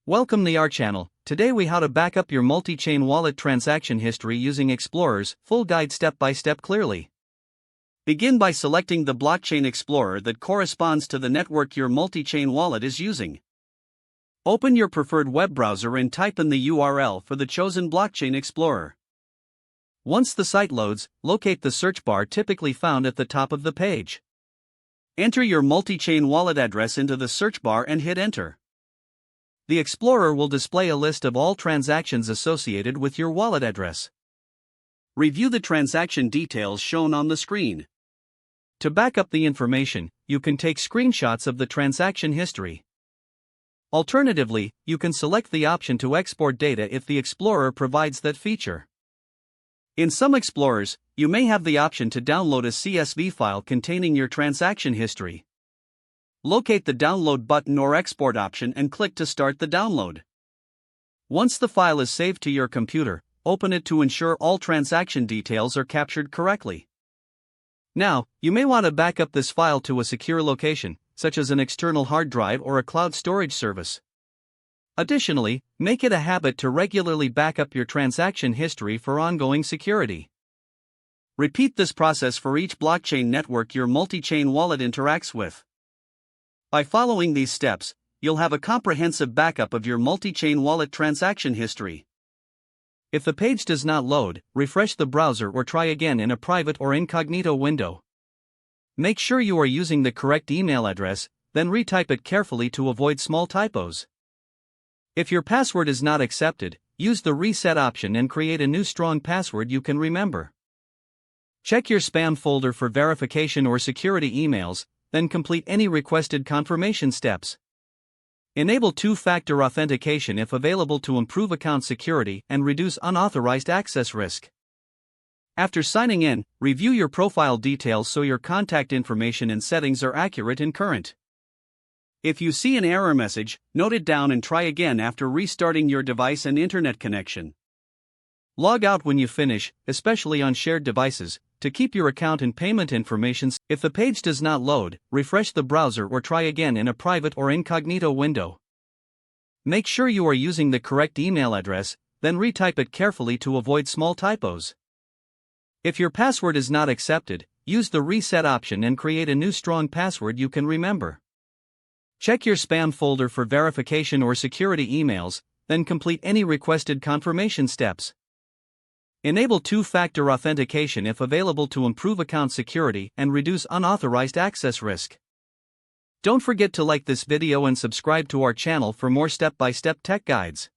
Welcome to our channel. Today we how to back up your multi-chain wallet transaction history using Explorer's full guide step-by-step clearly. Begin by selecting the blockchain explorer that corresponds to the network your multi-chain wallet is using. Open your preferred web browser and type in the URL for the chosen blockchain explorer. Once the site loads, locate the search bar typically found at the top of the page. Enter your multi-chain wallet address into the search bar and hit enter. The Explorer will display a list of all transactions associated with your wallet address. Review the transaction details shown on the screen. To back up the information, you can take screenshots of the transaction history. Alternatively, you can select the option to export data if the Explorer provides that feature. In some Explorers, you may have the option to download a CSV file containing your transaction history. Locate the download button or export option and click to start the download. Once the file is saved to your computer, open it to ensure all transaction details are captured correctly. Now, you may want to back up this file to a secure location, such as an external hard drive or a cloud storage service. Additionally, make it a habit to regularly back up your transaction history for ongoing security. Repeat this process for each blockchain network your multi-chain wallet interacts with. By following these steps, you'll have a comprehensive backup of your multi-chain wallet transaction history. If the page does not load, refresh the browser or try again in a private or incognito window. Make sure you are using the correct email address, then retype it carefully to avoid small typos. If your password is not accepted, use the reset option and create a new strong password you can remember. Check your spam folder for verification or security emails, then complete any requested confirmation steps. Enable two-factor authentication if available to improve account security and reduce unauthorized access risk. After signing in, review your profile details so your contact information and settings are accurate and current. If you see an error message, note it down and try again after restarting your device and internet connection. Log out when you finish, especially on shared devices, to keep your account and payment information. If the page does not load, refresh the browser or try again in a private or incognito window. Make sure you are using the correct email address, then retype it carefully to avoid small typos. If your password is not accepted, use the reset option and create a new strong password you can remember. Check your spam folder for verification or security emails, then complete any requested confirmation steps. Enable two-factor authentication if available to improve account security and reduce unauthorized access risk. Don't forget to like this video and subscribe to our channel for more step-by-step tech guides.